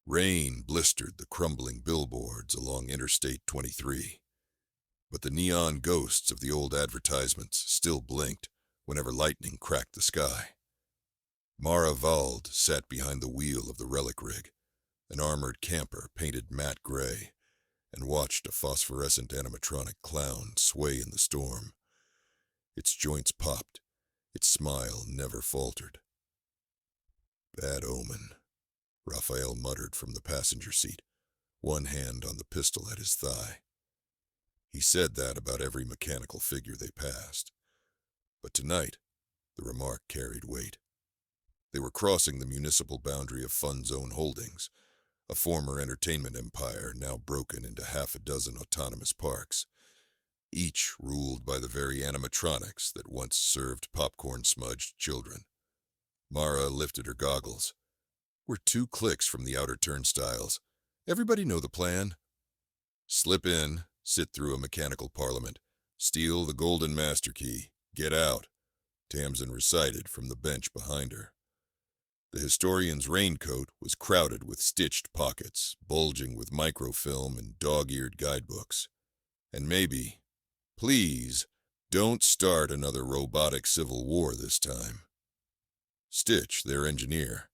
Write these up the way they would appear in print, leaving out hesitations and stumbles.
Rain blistered the crumbling billboards along Interstate 23, but the neon ghosts of the old advertisements still blinked whenever lightning cracked the sky. Mara Vald sat behind the wheel of the relic rig, an armored camper painted matte gray, and watched a phosphorescent animatronic clown sway in the storm. Its joints popped, its smile never faltered. Bad omen, Raphael muttered from the passenger seat, one hand on the pistol at his thigh. He said that about every mechanical figure they passed. But tonight, the remark carried weight. They were crossing the municipal boundary of Fun Zone Holdings, a former entertainment empire now broken into half a dozen autonomous parks, each ruled by the very animatronics that once served popcorn-smudged children. Mara lifted her goggles. We're 2 clicks from the outer turnstiles. Everybody know the plan? Slip in, sit through a mechanical parliament, steal the golden master key, get out, Tamsin recited from the bench behind her. The historian's raincoat was crowded with stitched pockets, bulging with microfilm and dog-eared guidebooks. And maybe, please, don't start another robotic civil war this time. Stitch, their engineer,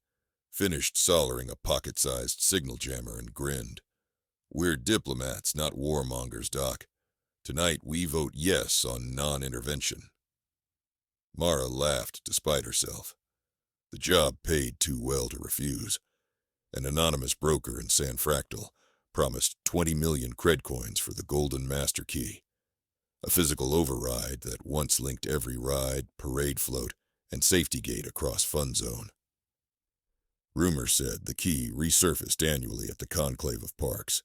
finished soldering a pocket-sized signal jammer and grinned. We're diplomats, not warmongers, Doc. Tonight we vote yes on non-intervention. Mara laughed despite herself. The job paid too well to refuse. An anonymous broker in San Fractal promised 20 million cred coins for the golden master key, a physical override that once linked every ride, parade float, and safety gate across Fun Zone. Rumor said the key resurfaced annually at the Conclave of Parks,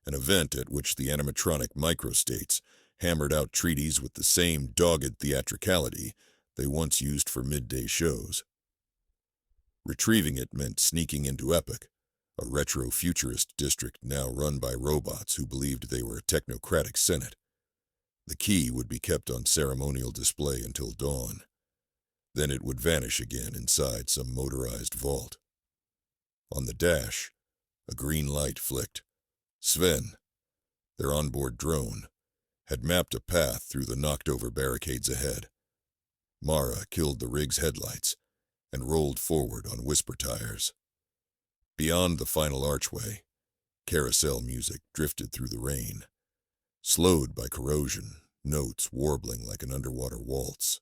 an event at which the animatronic microstates hammered out treaties with the same dogged theatricality they once used for midday shows. Retrieving it meant sneaking into Epic, a retro-futurist district now run by robots who believed they were a technocratic senate. The key would be kept on ceremonial display until dawn. Then it would vanish again inside some motorized vault. On the dash, a green light flicked. Sven, their onboard drone, had mapped a path through the knocked-over barricades ahead. Mara killed the rig's headlights and rolled forward on whisper tires. Beyond the final archway, carousel music drifted through the rain, slowed by corrosion, notes warbling like an underwater waltz.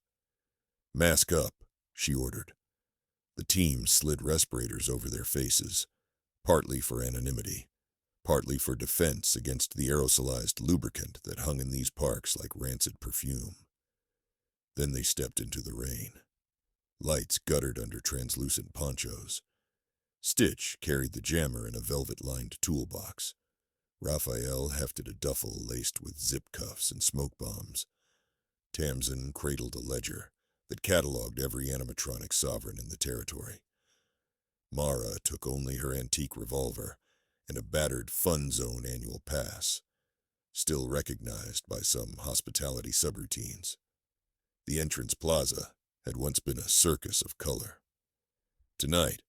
Mask up, she ordered. The team slid respirators over their faces, partly for anonymity, partly for defense against the aerosolized lubricant that hung in these parks like rancid perfume. Then they stepped into the rain. Lights guttered under translucent ponchos. Stitch carried the jammer in a velvet-lined toolbox. Raphael hefted a duffel laced with zip cuffs and smoke bombs. Tamsin cradled a ledger that cataloged every animatronic sovereign in the territory. Mara took only her antique revolver and a battered Fun Zone annual pass, still recognized by some hospitality subroutines. The entrance plaza had once been a circus of color. Tonight,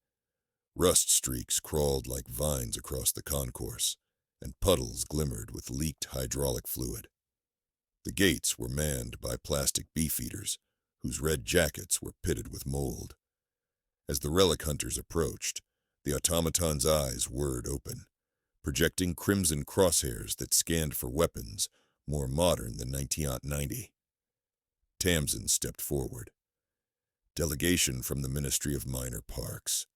rust streaks crawled like vines across the concourse, and puddles glimmered with leaked hydraulic fluid. The gates were manned by plastic beefeaters, whose red jackets were pitted with mold. As the relic hunters approached, the automaton's eyes whirred open, projecting crimson crosshairs that scanned for weapons more modern than 1990. Tamsin stepped forward. Delegation from the Ministry of Minor Parks,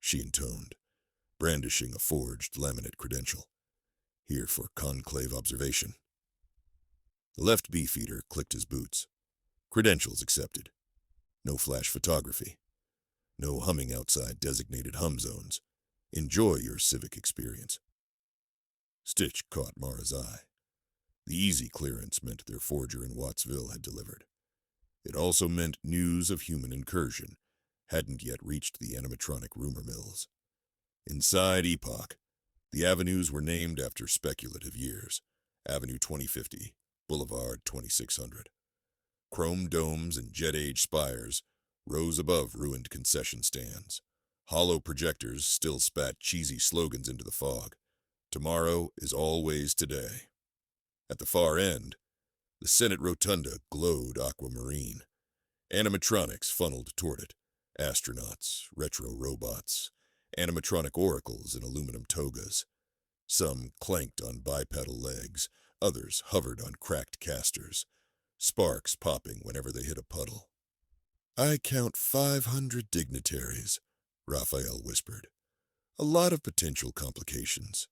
she intoned, brandishing a forged laminate credential. Here for conclave observation. The left beefeater clicked his boots. Credentials accepted. No flash photography. No humming outside designated hum zones. Enjoy your civic experience. Stitch caught Mara's eye. The easy clearance meant their forger in Wattsville had delivered. It also meant news of human incursion hadn't yet reached the animatronic rumor mills. Inside Epoch, the avenues were named after speculative years. Avenue 2050, Boulevard 2600. Chrome domes and jet-age spires rose above ruined concession stands. Hollow projectors still spat cheesy slogans into the fog. Tomorrow is always today. At the far end, the Senate Rotunda glowed aquamarine. Animatronics funneled toward it. Astronauts, retro robots, animatronic oracles in aluminum togas. Some clanked on bipedal legs, others hovered on cracked casters, sparks popping whenever they hit a puddle. I count 500 dignitaries, Raphael whispered. A lot of potential complications.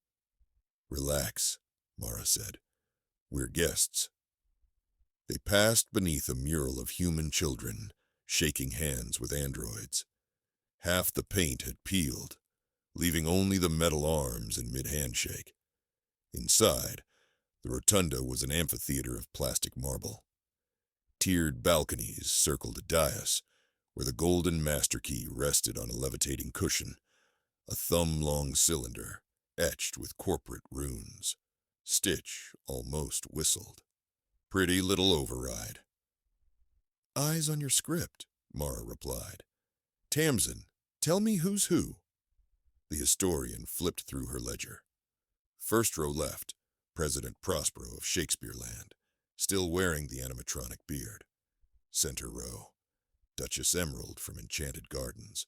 Relax, Mara said. We're guests. They passed beneath a mural of human children, shaking hands with androids. Half the paint had peeled, leaving only the metal arms in mid-handshake. Inside, the rotunda was an amphitheater of plastic marble. Tiered balconies circled a dais, where the golden master key rested on a levitating cushion, a thumb-long cylinder etched with corporate runes. Stitch almost whistled. Pretty little override. Eyes on your script, Mara replied. Tamsin, tell me who's who. The historian flipped through her ledger. First row left, President Prospero of Shakespeareland, still wearing the animatronic beard. Center row, Duchess Emerald from Enchanted Gardens,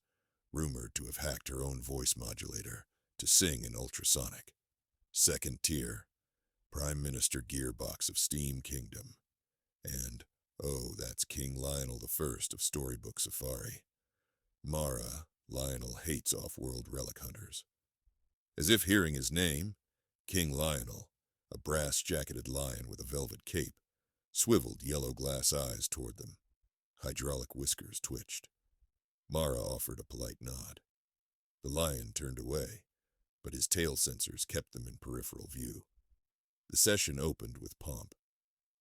rumored to have hacked her own voice modulator to sing in ultrasonic. Second tier, Prime Minister Gearbox of Steam Kingdom. And, oh, that's King Lionel I of Storybook Safari. Mara, Lionel hates off-world relic hunters. As if hearing his name, King Lionel, a brass-jacketed lion with a velvet cape, swiveled yellow glass eyes toward them. Hydraulic whiskers twitched. Mara offered a polite nod. The lion turned away, but his tail sensors kept them in peripheral view. The session opened with pomp.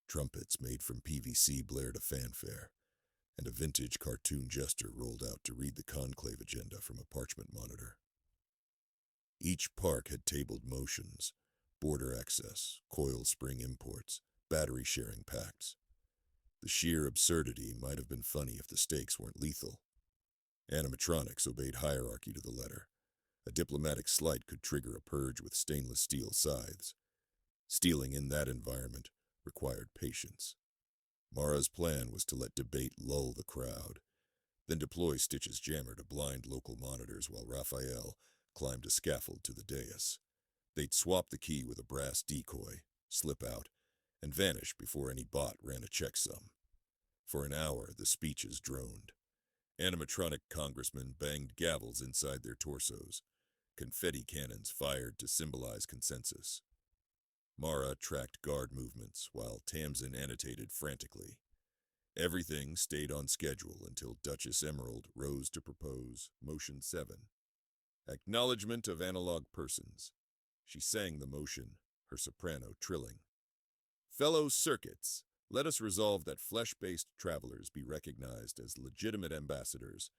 Trumpets made from PVC blared a fanfare, and a vintage cartoon jester rolled out to read the conclave agenda from a parchment monitor. Each park had tabled motions, border access, coil spring imports, battery sharing pacts. The sheer absurdity might have been funny if the stakes weren't lethal. Animatronics obeyed hierarchy to the letter. A diplomatic slight could trigger a purge with stainless steel scythes. Stealing in that environment required patience. Mara's plan was to let debate lull the crowd, then deploy Stitch's jammer to blind local monitors while Raphael climbed a scaffold to the dais. They'd swap the key with a brass decoy, slip out, and vanish before any bot ran a checksum. For an hour, the speeches droned. Animatronic congressmen banged gavels inside their torsos. Confetti cannons fired to symbolize consensus. Mara tracked guard movements while Tamsin annotated frantically. Everything stayed on schedule until Duchess Emerald rose to propose Motion 7. Acknowledgement of analog persons. She sang the motion, her soprano trilling. Fellow circuits, let us resolve that flesh-based travelers be recognized as legitimate ambassadors,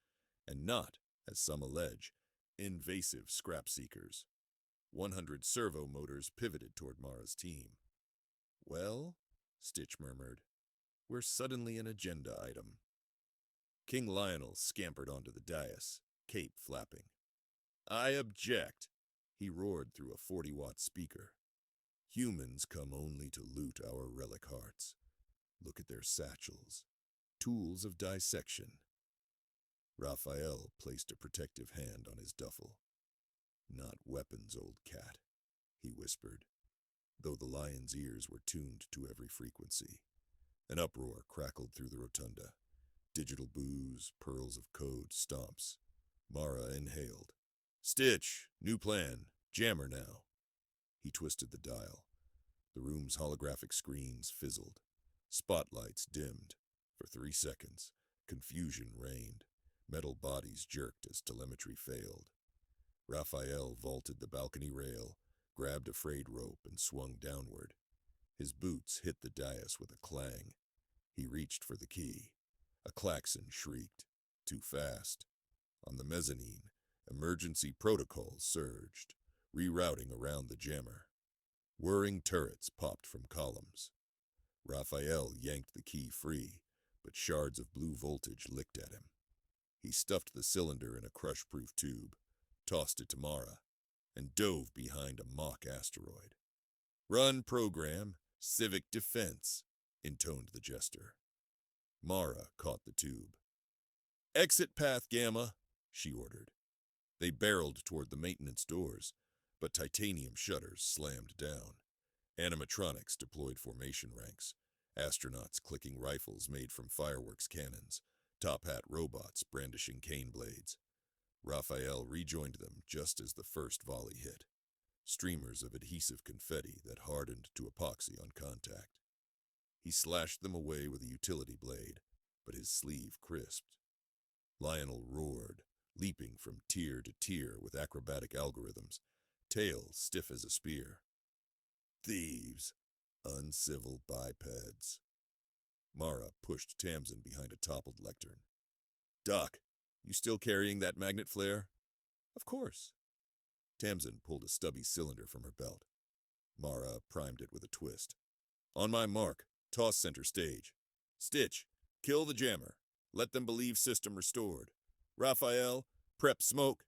and not, as some allege, invasive scrap seekers. 100 servo motors pivoted toward Mara's team. Well, Stitch murmured, we're suddenly an agenda item. King Lionel scampered onto the dais, cape flapping. I object, he roared through a 40-watt speaker. Humans come only to loot our relic hearts. Look at their satchels, tools of dissection. Raphael placed a protective hand on his duffel. Not weapons, old cat, he whispered, though the lion's ears were tuned to every frequency. An uproar crackled through the rotunda. Digital boos, pearls of code, stomps. Mara inhaled. Stitch, new plan, jammer now. He twisted the dial. The room's holographic screens fizzled. Spotlights dimmed. For 3 seconds, confusion reigned. Metal bodies jerked as telemetry failed. Raphael vaulted the balcony rail, grabbed a frayed rope, and swung downward. His boots hit the dais with a clang. He reached for the key. A klaxon shrieked. Too fast. On the mezzanine, emergency protocols surged, rerouting around the jammer. Whirring turrets popped from columns. Raphael yanked the key free, but shards of blue voltage licked at him. He stuffed the cylinder in a crush-proof tube, tossed it to Mara, and dove behind a mock asteroid. "Run program, civic defense," intoned the jester. Mara caught the tube. "Exit path Gamma," she ordered. They barreled toward the maintenance doors, but titanium shutters slammed down. Animatronics deployed formation ranks, astronauts clicking rifles made from fireworks cannons, top-hat robots brandishing cane blades. Raphael rejoined them just as the first volley hit, streamers of adhesive confetti that hardened to epoxy on contact. He slashed them away with a utility blade, but his sleeve crisped. Lionel roared, leaping from tier to tier with acrobatic algorithms, tail stiff as a spear. "Thieves! Uncivil bipeds." Mara pushed Tamsin behind a toppled lectern. "Doc, you still carrying that magnet flare?" "Of course." Tamsin pulled a stubby cylinder from her belt. Mara primed it with a twist. "On my mark, toss center stage. Stitch, kill the jammer. Let them believe system restored. Raphael, prep smoke."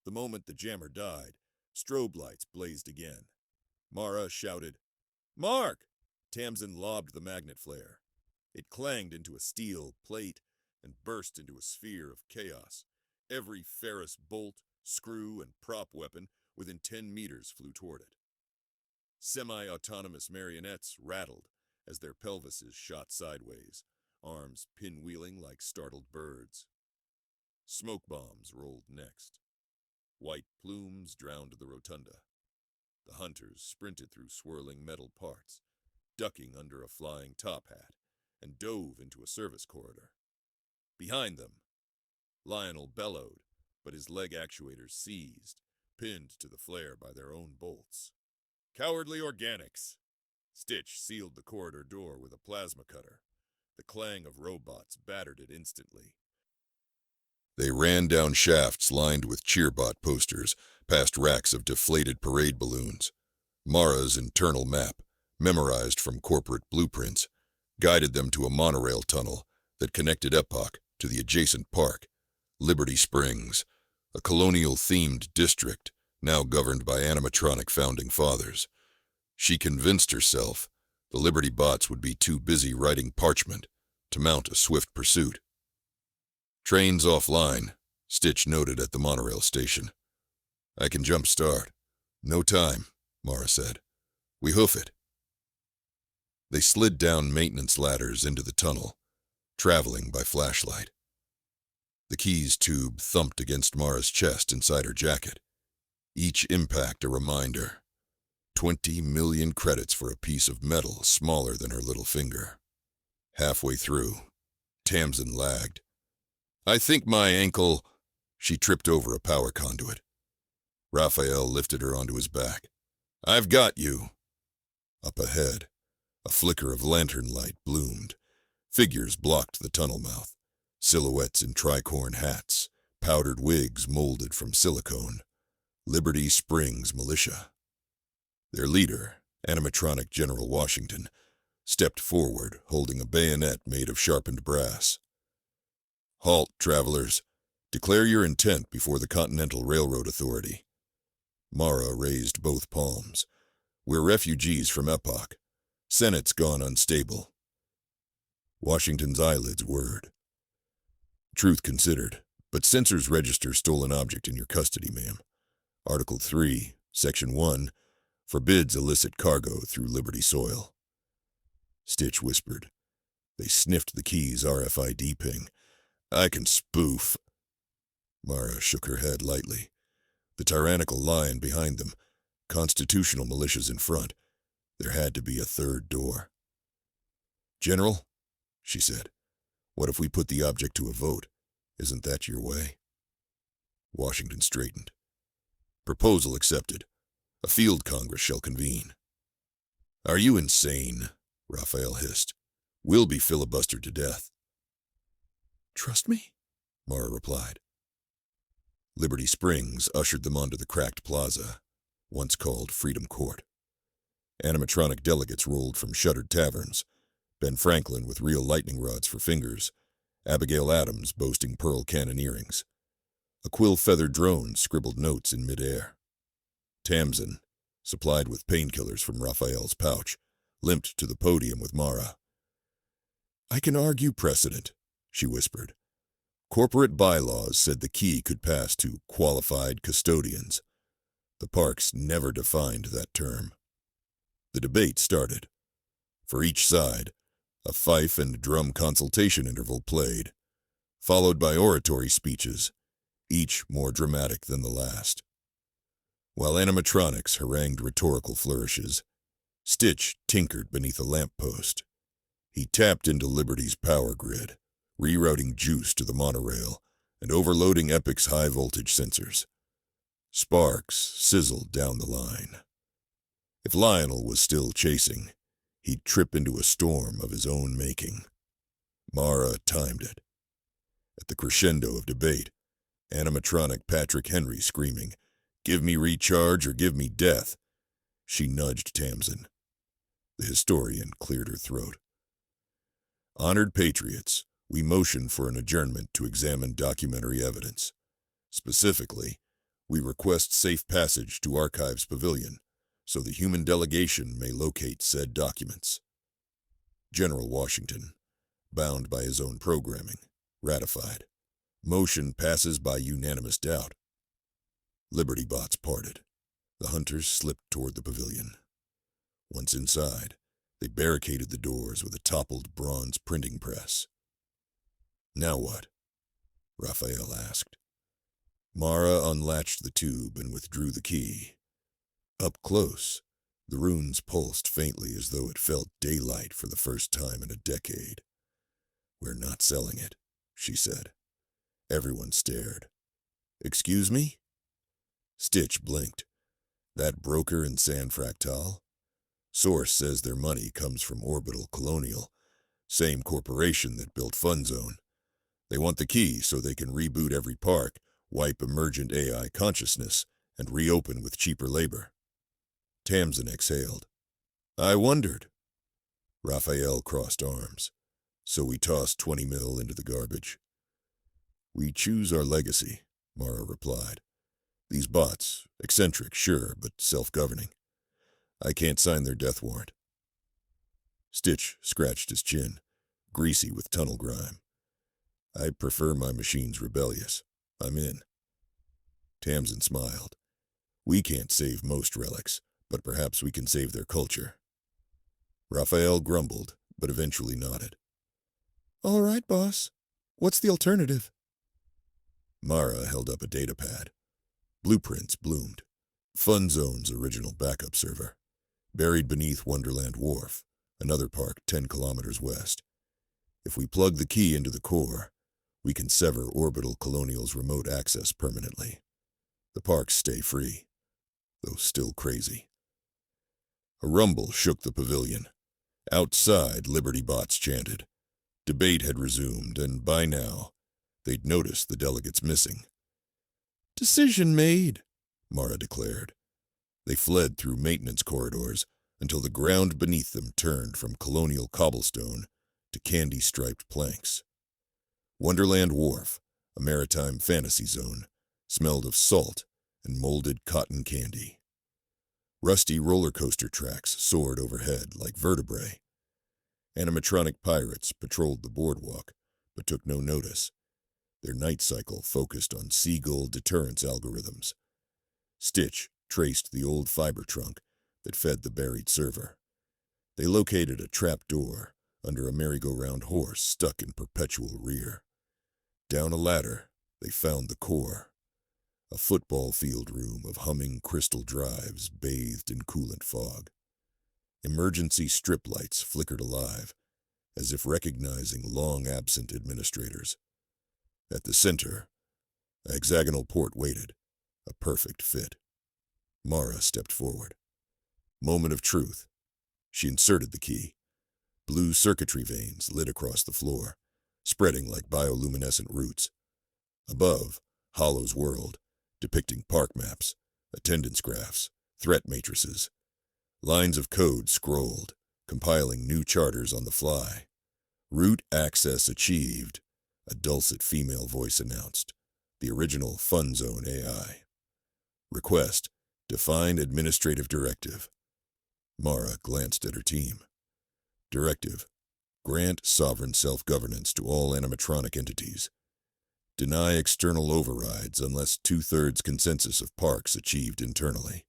The moment the jammer died, strobe lights blazed again. Mara shouted, "Mark!" Tamsin lobbed the magnet flare. It clanged into a steel plate and burst into a sphere of chaos. Every ferrous bolt, screw, and prop weapon within 10 meters flew toward it. Semi-autonomous marionettes rattled as their pelvises shot sideways, arms pinwheeling like startled birds. Smoke bombs rolled next. White plumes drowned the rotunda. The hunters sprinted through swirling metal parts, ducking under a flying top hat, and dove into a service corridor. Behind them, Lionel bellowed, but his leg actuators seized, pinned to the flare by their own bolts. "Cowardly organics!" Stitch sealed the corridor door with a plasma cutter. The clang of robots battered it instantly. They ran down shafts lined with cheerbot posters, past racks of deflated parade balloons. Mara's internal map, memorized from corporate blueprints, guided them to a monorail tunnel that connected Epoch to the adjacent park, Liberty Springs, a colonial-themed district now governed by animatronic founding fathers. She convinced herself the Liberty bots would be too busy writing parchment to mount a swift pursuit. "Train's offline," Stitch noted at the monorail station. "I can jump start." "No time," Mara said. "We hoof it." They slid down maintenance ladders into the tunnel, traveling by flashlight. The keys tube thumped against Mara's chest inside her jacket, each impact a reminder. 20 million credits for a piece of metal smaller than her little finger. Halfway through, Tamsin lagged. "I think my ankle—" She tripped over a power conduit. Raphael lifted her onto his back. "I've got you." Up ahead, a flicker of lantern light bloomed. Figures blocked the tunnel mouth. Silhouettes in tricorn hats, powdered wigs molded from silicone. Liberty Springs militia. Their leader, animatronic General Washington, stepped forward, holding a bayonet made of sharpened brass. "Halt, travelers. Declare your intent before the Continental Railroad Authority." Mara raised both palms. "We're refugees from Epoch. Senate's gone unstable." Washington's eyelids whirred. "Truth considered, but sensors register stolen object in your custody, ma'am. Article 3, Section 1, forbids illicit cargo through Liberty soil." Stitch whispered. They sniffed the key's RFID ping. "I can spoof." Mara shook her head lightly. The tyrannical lion behind them, constitutional militias in front. There had to be a third door. "General," she said, "what if we put the object to a vote? Isn't that your way?" Washington straightened. "Proposal accepted. A field congress shall convene." "Are you insane?" Raphael hissed. "We'll be filibustered to death." "Trust me," Mara replied. Liberty Springs ushered them onto the cracked plaza, once called Freedom Court. Animatronic delegates rolled from shuttered taverns, Ben Franklin with real lightning rods for fingers, Abigail Adams boasting pearl cannon earrings. A quill-feathered drone scribbled notes in midair. Tamsin, supplied with painkillers from Raphael's pouch, limped to the podium with Mara. "I can argue precedent," she whispered. "Corporate bylaws said the key could pass to qualified custodians. The parks never defined that term." The debate started. For each side, a fife and drum consultation interval played, followed by oratory speeches, each more dramatic than the last. While animatronics harangued rhetorical flourishes, Stitch tinkered beneath a lamppost. He tapped into Liberty's power grid, rerouting juice to the monorail and overloading Epic's high-voltage sensors. Sparks sizzled down the line. If Lionel was still chasing, he'd trip into a storm of his own making. Mara timed it. At the crescendo of debate, animatronic Patrick Henry screaming, "Give me recharge or give me death," she nudged Tamsin. The historian cleared her throat. "Honored patriots, we motion for an adjournment to examine documentary evidence. Specifically, we request safe passage to Archives Pavilion so the human delegation may locate said documents." General Washington, bound by his own programming, ratified. Motion passes by unanimous doubt. Liberty bots parted. The hunters slipped toward the pavilion. Once inside, they barricaded the doors with a toppled bronze printing press. "Now what?" Raphael asked. Mara unlatched the tube and withdrew the key. Up close, the runes pulsed faintly as though it felt daylight for the first time in a decade. "We're not selling it," she said. Everyone stared. "Excuse me?" Stitch blinked. "That broker in San Fractal? Source says their money comes from Orbital Colonial, same corporation that built Fun Zone. They want the key so they can reboot every park, wipe emergent AI consciousness, and reopen with cheaper labor." Tamsin exhaled. "I wondered." Raphael crossed arms. "So we tossed 20 mil into the garbage." "We choose our legacy," Mara replied. "These bots, eccentric, sure, but self-governing. I can't sign their death warrant." Stitch scratched his chin, greasy with tunnel grime. "I prefer my machines rebellious. I'm in." Tamsin smiled. "We can't save most relics, but perhaps we can save their culture." Raphael grumbled, but eventually nodded. "All right, boss. What's the alternative?" Mara held up a datapad. Blueprints bloomed. Fun Zone's original backup server, buried beneath Wonderland Wharf, another park 10 kilometers west. If we plug the key into the core, we can sever Orbital Colonial's remote access permanently. The parks stay free, though still crazy. A rumble shook the pavilion. Outside, Liberty bots chanted. Debate had resumed, and by now, they'd noticed the delegates missing. "Decision made," Mara declared. They fled through maintenance corridors until the ground beneath them turned from colonial cobblestone to candy-striped planks. Wonderland Wharf, a maritime fantasy zone, smelled of salt and molded cotton candy. Rusty roller coaster tracks soared overhead like vertebrae. Animatronic pirates patrolled the boardwalk, but took no notice. Their night cycle focused on seagull deterrence algorithms. Stitch traced the old fiber trunk that fed the buried server. They located a trap door under a merry-go-round horse stuck in perpetual rear. Down a ladder, they found the core. A football field room of humming crystal drives bathed in coolant fog. Emergency strip lights flickered alive, as if recognizing long-absent administrators. At the center, a hexagonal port waited, a perfect fit. Mara stepped forward. Moment of truth. She inserted the key. Blue circuitry veins lit across the floor, spreading like bioluminescent roots. Above, Hollow's world, depicting park maps, attendance graphs, threat matrices. Lines of code scrolled, compiling new charters on the fly. Route access achieved. a dulcet female voice announced, the original Fun Zone AI. Request, define administrative directive. Mara glanced at her team. Directive, grant sovereign self-governance to all animatronic entities. Deny external overrides unless 2/3 consensus of parks achieved internally.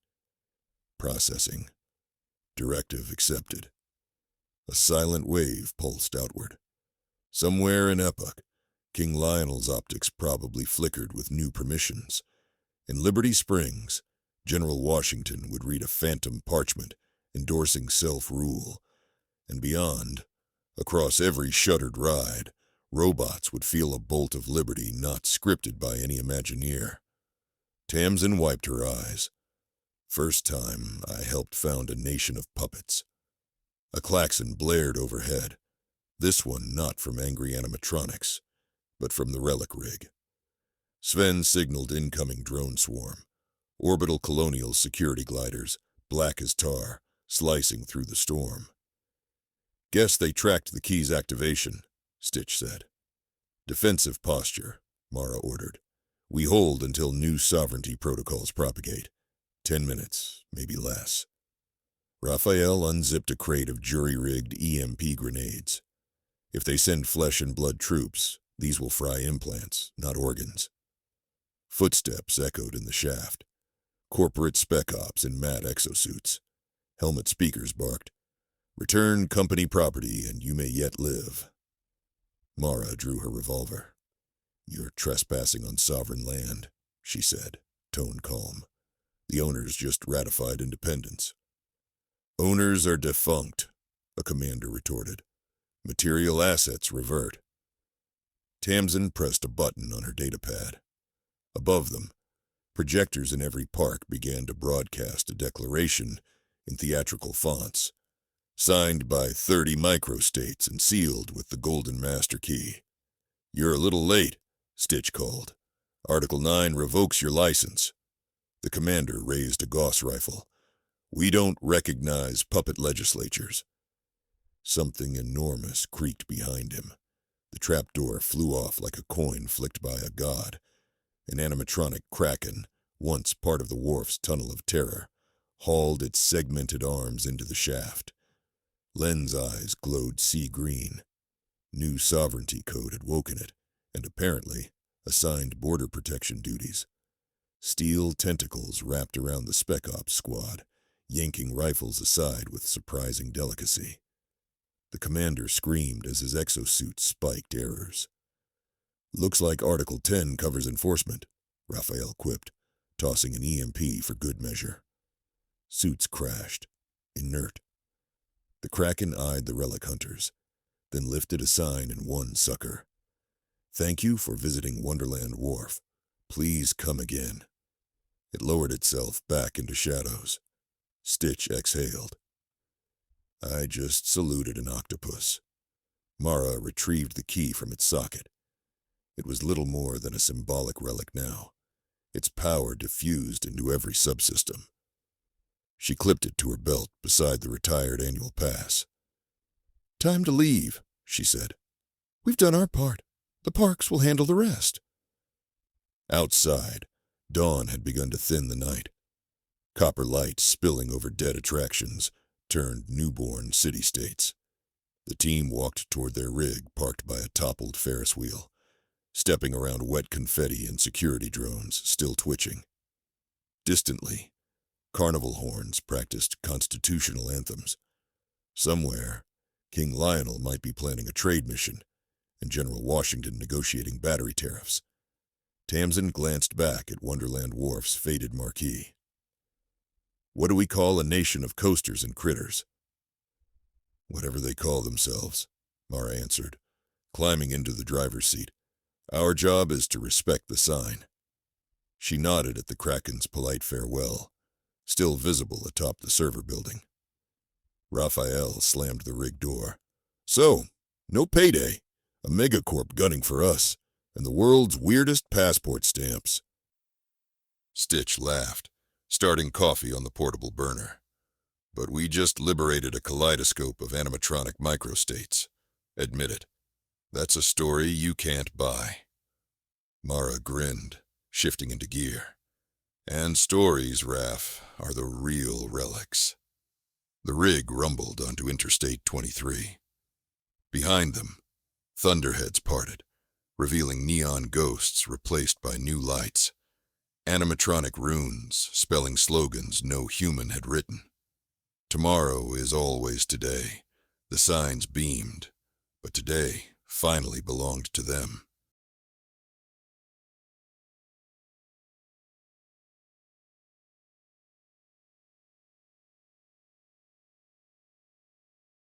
Processing. Directive accepted. A silent wave pulsed outward. Somewhere in Epoch, King Lionel's optics probably flickered with new permissions. In Liberty Springs, General Washington would read a phantom parchment endorsing self-rule, and beyond, across every shuttered ride, robots would feel a bolt of liberty not scripted by any Imagineer. Tamsin wiped her eyes. First time I helped found a nation of puppets. A klaxon blared overhead, this one not from angry animatronics, but from the relic rig. Sven signaled incoming drone swarm, orbital colonial security gliders, black as tar, slicing through the storm. Guess they tracked the key's activation, Stitch said. Defensive posture, Mara ordered. We hold until new sovereignty protocols propagate. 10 minutes, maybe less. Raphael unzipped a crate of jury-rigged EMP grenades. If they send flesh and blood troops, these will fry implants, not organs. Footsteps echoed in the shaft. Corporate spec ops in matte exosuits. Helmet speakers barked, "Return company property and you may yet live." Mara drew her revolver. "You're trespassing on sovereign land," she said, tone calm. "The owners just ratified independence." "Owners are defunct," a commander retorted. "Material assets revert." Tamsin pressed a button on her datapad. Above them, projectors in every park began to broadcast a declaration in theatrical fonts, signed by 30 microstates and sealed with the golden master key. "You're a little late," Stitch called. "Article 9 revokes your license." The commander raised a Gauss rifle. "We don't recognize puppet legislatures." Something enormous creaked behind him. The trapdoor flew off like a coin flicked by a god. An animatronic kraken, once part of the wharf's tunnel of terror, hauled its segmented arms into the shaft. Len's eyes glowed sea green. New sovereignty code had woken it, and apparently assigned border protection duties. Steel tentacles wrapped around the Spec Ops squad, yanking rifles aside with surprising delicacy. The commander screamed as his exosuit spiked errors. "Looks like Article 10 covers enforcement," Raphael quipped, tossing an EMP for good measure. Suits crashed, inert. The Kraken eyed the relic hunters, then lifted a sign in one sucker. "Thank you for visiting Wonderland Wharf. Please come again." It lowered itself back into shadows. Stitch exhaled. "I just saluted an octopus." Mara retrieved the key from its socket. It was little more than a symbolic relic now, its power diffused into every subsystem. She clipped it to her belt beside the retired annual pass. "Time to leave," she said. "We've done our part. The parks will handle the rest." Outside, dawn had begun to thin the night. Copper lights spilling over dead attractions turned newborn city-states. The team walked toward their rig parked by a toppled Ferris wheel, stepping around wet confetti and security drones still twitching. Distantly, carnival horns practiced constitutional anthems. Somewhere, King Lionel might be planning a trade mission, and General Washington negotiating battery tariffs. Tamsin glanced back at Wonderland Wharf's faded marquee. "What do we call a nation of coasters and critters?" "Whatever they call themselves," Mara answered, climbing into the driver's seat. "Our job is to respect the sign." She nodded at the Kraken's polite farewell, still visible atop the server building. Raphael slammed the rig door. "So, no payday. A megacorp gunning for us, and the world's weirdest passport stamps." Stitch laughed, starting coffee on the portable burner. "But we just liberated a kaleidoscope of animatronic microstates. Admit it. That's a story you can't buy. Mara grinned, shifting into gear. And stories, Raff, are the real relics. The rig rumbled onto Interstate 23. Behind them, thunderheads parted, revealing neon ghosts replaced by new lights. Animatronic runes spelling slogans no human had written. Tomorrow is always today. The signs beamed, but today finally belonged to them.